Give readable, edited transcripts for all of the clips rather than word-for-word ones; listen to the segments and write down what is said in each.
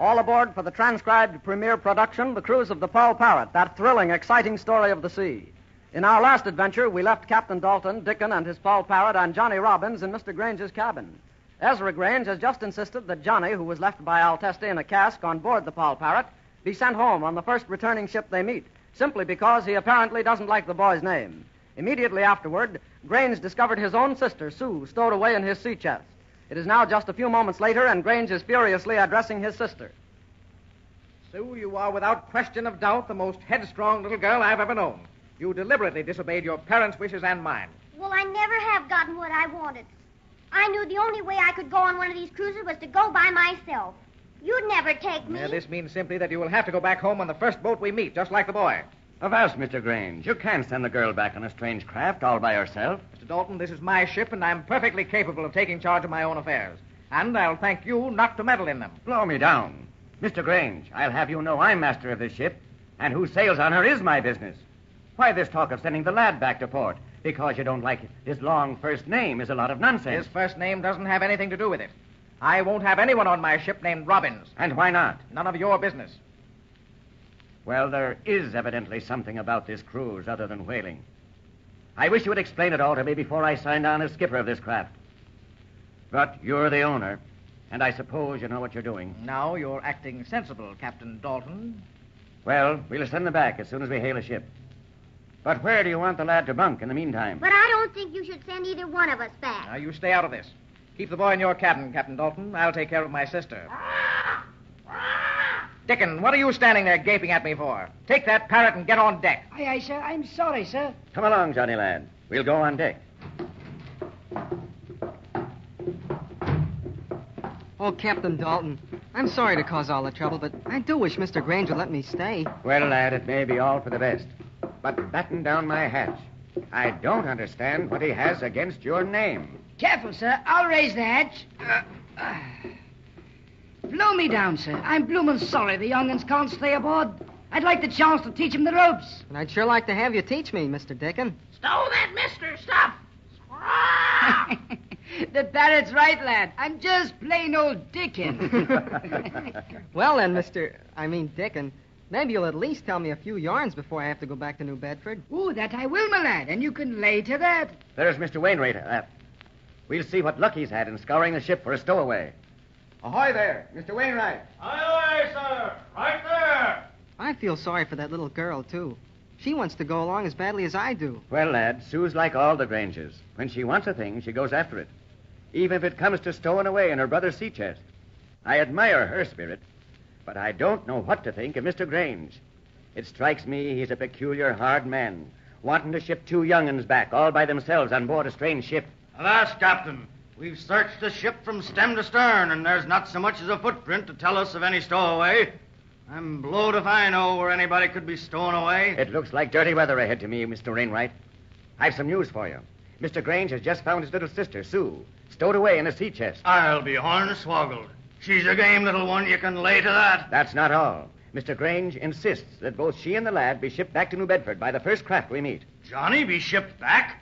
All aboard for the transcribed premiere production, The Cruise of the Poll Parrot, that thrilling, exciting story of the sea. In our last adventure, we left Captain Dalton, Dickon, and his Poll Parrot, and Johnny Robbins in Mr. Grange's cabin. Ezra Grange has just insisted that Johnny, who was left by Testi in a cask on board the Poll Parrot, be sent home on the first returning ship they meet, simply because he apparently doesn't like the boy's name. Immediately afterward, Grange discovered his own sister, Sue, stowed away in his sea chest. It is now just a few moments later, and Grange is furiously addressing his sister. Sue, you are without question of doubt the most headstrong little girl I've ever known. You deliberately disobeyed your parents' wishes and mine. Well, I never have gotten what I wanted. I knew the only way I could go on one of these cruises was to go by myself. You'd never take me. This means simply that you will have to go back home on the first boat we meet, just like the boy. Avast, Mr. Grange. You can't send the girl back on a strange craft all by herself. Mr. Dalton, this is my ship, and I'm perfectly capable of taking charge of my own affairs. And I'll thank you not to meddle in them. Blow me down. Mr. Grange, I'll have you know I'm master of this ship, and who sails on her is my business. Why this talk of sending the lad back to port because you don't like his long first name is a lot of nonsense. His first name doesn't have anything to do with it. I won't have anyone on my ship named Robbins. And why not? None of your business. Well, there is evidently something about this cruise other than whaling. I wish you would explain it all to me before I signed on as skipper of this craft. But you're the owner, and I suppose you know what you're doing. Now you're acting sensible, Captain Dalton. Well, we'll send them back as soon as we hail a ship. But where do you want the lad to bunk in the meantime? But I don't think you should send either one of us back. Now, you stay out of this. Keep the boy in your cabin, Captain Dalton. I'll take care of my sister. Dickon, what are you standing there gaping at me for? Take that parrot and get on deck. Aye, aye, sir. I'm sorry, sir. Come along, Johnny lad. We'll go on deck. Oh, Captain Dalton, I'm sorry to cause all the trouble, but I do wish Mr. Grange would let me stay. Well, lad, it may be all for the best. But batten down my hatch. I don't understand what he has against your name. Careful, sir. I'll raise the hatch. Blow me down, sir. I'm bloomin' sorry the young'uns can't stay aboard. I'd like the chance to teach 'em the ropes. And I'd sure like to have you teach me, Mr. Dickon. Stow that, mister. Stop. The parrot's right, lad. I'm just plain old Dickon. Well, then, Dickon, maybe you'll at least tell me a few yarns before I have to go back to New Bedford. Oh, that I will, my lad, and you can lay to that. There's Mr. Wainwright. We'll see what luck he's had in scouring the ship for a stowaway. Ahoy there, Mr. Wainwright. Aye, sir. Right there. I feel sorry for that little girl, too. She wants to go along as badly as I do. Well, lad, Sue's like all the Granges. When she wants a thing, she goes after it. Even if it comes to stowing away in her brother's sea chest. I admire her spirit, but I don't know what to think of Mr. Grange. It strikes me he's a peculiar hard man, wanting to ship two young'uns back all by themselves on board a strange ship. Alas, Captain, we've searched the ship from stem to stern, and there's not so much as a footprint to tell us of any stowaway. I'm blowed if I know where anybody could be stown away. It looks like dirty weather ahead to me, Mr. Wainwright. I've some news for you. Mr. Grange has just found his little sister, Sue, stowed away in a sea chest. I'll be hornswoggled. She's a game little one, you can lay to that. That's not all. Mr. Grange insists that both she and the lad be shipped back to New Bedford by the first craft we meet. Johnny be shipped back?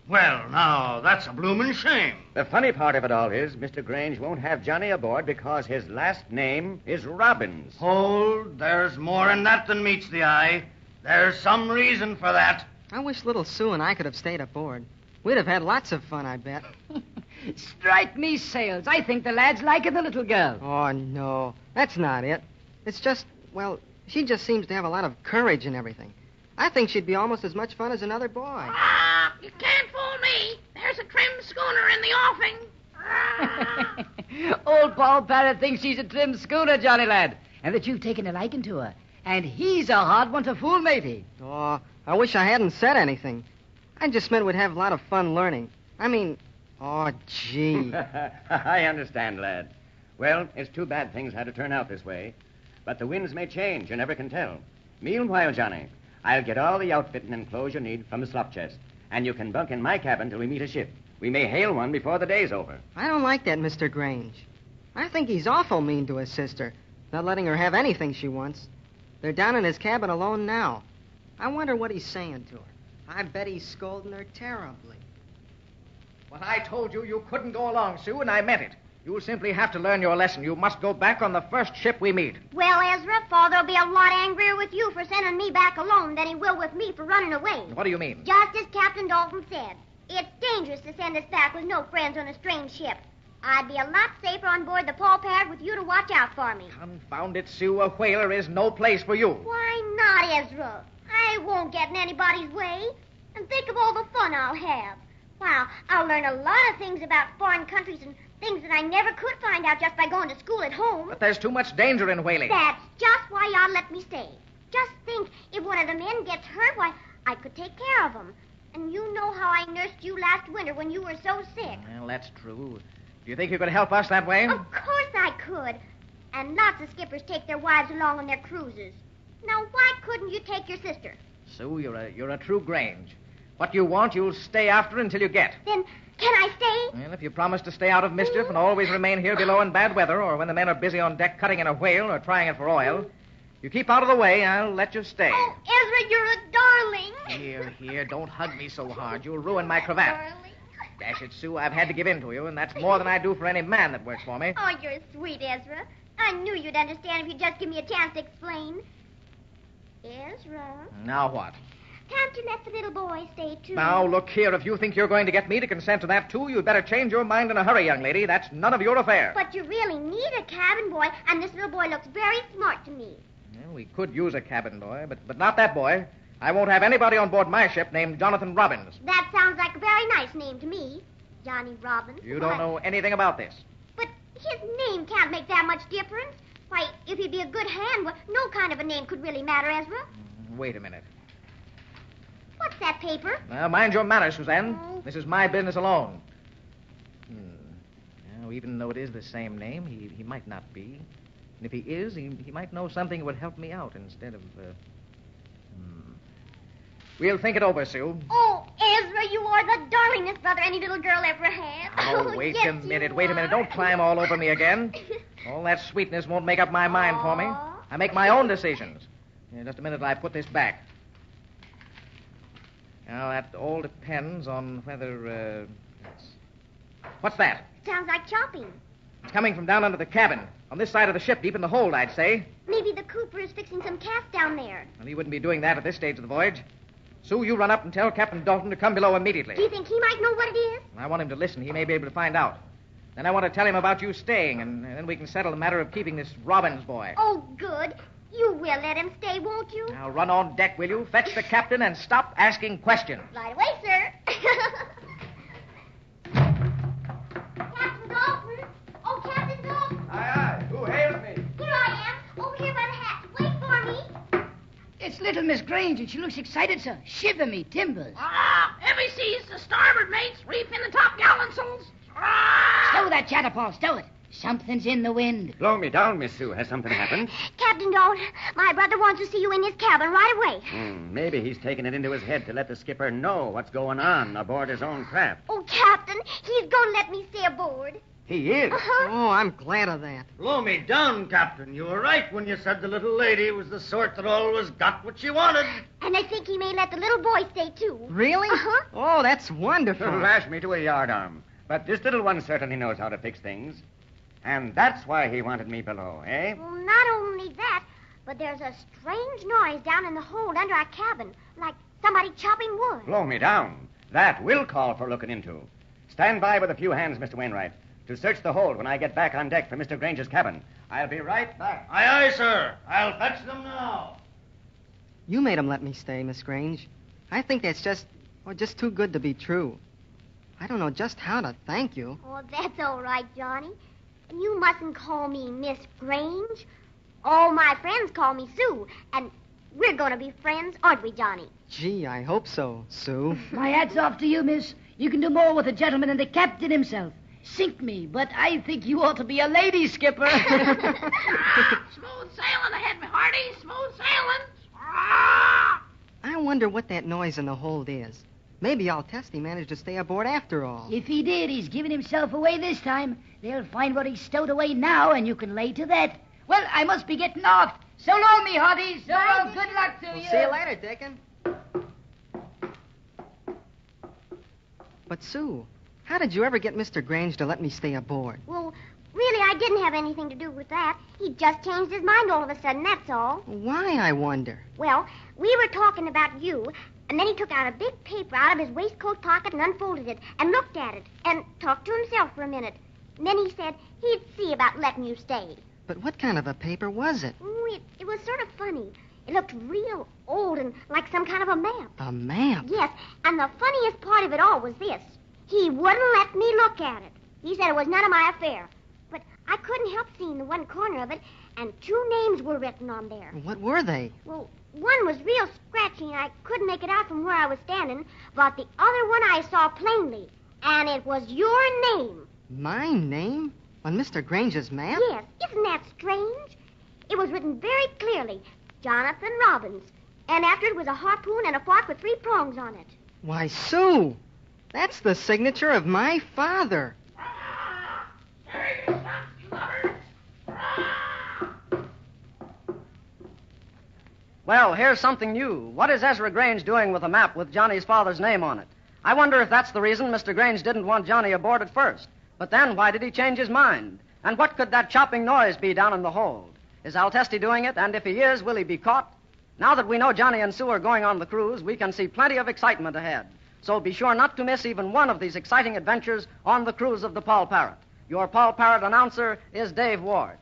Well, now, that's a bloomin' shame. The funny part of it all is Mr. Grange won't have Johnny aboard because his last name is Robbins. Hold, there's more in that than meets the eye. There's some reason for that. I wish little Sue and I could have stayed aboard. We'd have had lots of fun, I bet. Strike me sails. I think the lad's liking the little girl. Oh, no. That's not it. It's just, well, she just seems to have a lot of courage and everything. I think she'd be almost as much fun as another boy. You can't fool me. There's a trim schooner in the offing. Old Poll Parrot thinks she's a trim schooner, Johnny lad, and that you've taken a liking to her. And he's a hard one to fool, matey. Oh, I wish I hadn't said anything. I just meant we'd have a lot of fun learning. Oh, gee. I understand, lad. Well, it's too bad things had to turn out this way. But the winds may change, you never can tell. Meanwhile, Johnny, I'll get all the outfit and clothes you need from the slop chest. And you can bunk in my cabin till we meet a ship. We may hail one before the day's over. I don't like that, Mr. Grange. I think he's awful mean to his sister, not letting her have anything she wants. They're down in his cabin alone now. I wonder what he's saying to her. I bet he's scolding her terribly. What I told you, you couldn't go along, Sue, and I meant it. You'll simply have to learn your lesson. You must go back on the first ship we meet. Well, Ezra, Father'll be a lot angrier with you for sending me back alone than he will with me for running away. What do you mean? Just as Captain Dalton said, it's dangerous to send us back with no friends on a strange ship. I'd be a lot safer on board the Poll Parrot with you to watch out for me. Confound it, Sue. A whaler is no place for you. Why not, Ezra? I won't get in anybody's way. And think of all the fun I'll have. Wow, I'll learn a lot of things about foreign countries and things that I never could find out just by going to school at home. But there's too much danger in whaling. That's just why y'all let me stay. Just think, if one of the men gets hurt, why, I could take care of him. And you know how I nursed you last winter when you were so sick. Well, that's true. Do you think you could help us that way? Of course I could. And lots of skippers take their wives along on their cruises. Now, why couldn't you take your sister? Sue, you're a true Grange. What you want, you'll stay after until you get. Then, can I stay? Well, if you promise to stay out of mischief and always remain here below in bad weather, or when the men are busy on deck cutting in a whale or trying it for oil, you keep out of the way, I'll let you stay. Oh, Ezra, you're a darling. Here, don't hug me so hard. You'll ruin my cravat. Darling. Dash it, Sue, I've had to give in to you, and that's more than I do for any man that works for me. Oh, you're sweet, Ezra. I knew you'd understand if you'd just give me a chance to explain. Ezra, Now what? can't you let the little boy stay, too? Now, look here. If you think you're going to get me to consent to that, too, you'd better change your mind in a hurry, young lady. That's none of your affair. But you really need a cabin boy, and this little boy looks very smart to me. Well, we could use a cabin boy, but not that boy. I won't have anybody on board my ship named Jonathan Robbins. That sounds like a very nice name to me. Johnny Robbins. You don't know anything about this. But his name can't make that much difference. Why, if he'd be a good hand, well, no kind of a name could really matter, Ezra. Wait a minute. What's that paper? Now, mind your manners, Suzanne. Oh. This is my business alone. Now, even though it is the same name, he might not be. And if he is, he might know something that would help me out instead of... We'll think it over, Sue. Oh, Ezra, you are the darlingest brother any little girl ever had. Oh, wait yes, a minute, you wait a minute. are. Don't climb all over me again. All that sweetness won't make up my mind for me. Aw. I make my own decisions. Just a minute till I put this back. Now, that all depends on whether, What's that? Sounds like chopping. It's coming from down under the cabin. On this side of the ship, deep in the hold, I'd say. Maybe the cooper is fixing some cast down there. Well, he wouldn't be doing that at this stage of the voyage. Sue, you run up and tell Captain Dalton to come below immediately. Do you think he might know what it is? I want him to listen. He may be able to find out. Then I want to tell him about you staying, and then we can settle the matter of keeping this Robbins boy. Oh, good. You will let him stay, won't you? Now run on deck, will you? Fetch the captain and stop asking questions. Right away, sir. Captain Dalton. Oh, Captain Dalton. Aye, aye. Who hails me? Here I am, over here by the hatch. Wait for me. It's little Miss Grange, and she looks excited, sir. Shiver me timbers. Heavy seas to starboard, mates. Reef in the top gallantsails. Stow that chatter, Paul. Stow it. Something's in the wind. Blow me down, Miss Sue. Has something happened? Captain Dalton, my brother wants to see you in his cabin right away. Maybe he's taken it into his head to let the skipper know what's going on aboard his own craft. Oh, Captain, he's going to let me stay aboard. He is. Uh-huh. Oh, I'm glad of that. Blow me down, Captain. You were right when you said the little lady was the sort that always got what she wanted. And I think he may let the little boy stay, too. Really? Uh-huh. Oh, that's wonderful. Lash me to a yardarm. But this little one certainly knows how to fix things. And that's why he wanted me below, eh? Well, not only that, but there's a strange noise down in the hold under our cabin, like somebody chopping wood. Blow me down. That will call for looking into. Stand by with a few hands, Mr. Wainwright, to search the hold when I get back on deck for Mr. Grange's cabin. I'll be right back. Aye, aye, sir. I'll fetch them now. You made him let me stay, Miss Grange. I think that's just too good to be true. I don't know just how to thank you. Oh, that's all right, Johnny. And you mustn't call me Miss Grange. All my friends call me Sue, and we're going to be friends, aren't we, Johnny? Gee, I hope so, Sue. My hat's off to you, miss. You can do more with a gentleman than the captain himself. Sink me, but I think you ought to be a lady skipper. Smooth sailing ahead, me hearty. Smooth sailing. I wonder what that noise in the hold is. Maybe old Testi managed to stay aboard after all. If he did, he's giving himself away this time. They'll find what he's stowed away now, and you can lay to that. Well, I must be getting off. So long, me hearties. So long. Good luck to you. See you later, Dickon. But, Sue, how did you ever get Mr. Grange to let me stay aboard? Well, I didn't have anything to do with that. He just changed his mind all of a sudden, that's all. Why, I wonder? Well, we were talking about you, and then he took out a big paper out of his waistcoat pocket and unfolded it and looked at it and talked to himself for a minute. And then he said he'd see about letting you stay. But what kind of a paper was it? Oh, it was sort of funny. It looked real old and like some kind of a map. A map? Yes, and the funniest part of it all was this. He wouldn't let me look at it. He said it was none of my affair. But I couldn't help seeing the one corner of it, and 2 names were written on there. What were they? Well, one was real scratchy, and I couldn't make it out from where I was standing, but the other one I saw plainly, and it was your name. My name? On Mr. Grange's map? Yes, isn't that strange? It was written very clearly, Jonathan Robbins, and after it was a harpoon and a fork with 3 prongs on it. Why, Sue, that's the signature of my father. Well, here's something new. What is Ezra Grange doing with a map with Johnny's father's name on it? I wonder if that's the reason Mr. Grange didn't want Johnny aboard at first. But then, why did he change his mind? And what could that chopping noise be down in the hold? Is Testi doing it? And if he is, will he be caught? Now that we know Johnny and Sue are going on the cruise, we can see plenty of excitement ahead. So be sure not to miss even one of these exciting adventures on the cruise of the Poll Parrot. Your Poll Parrot announcer is Dave Ward.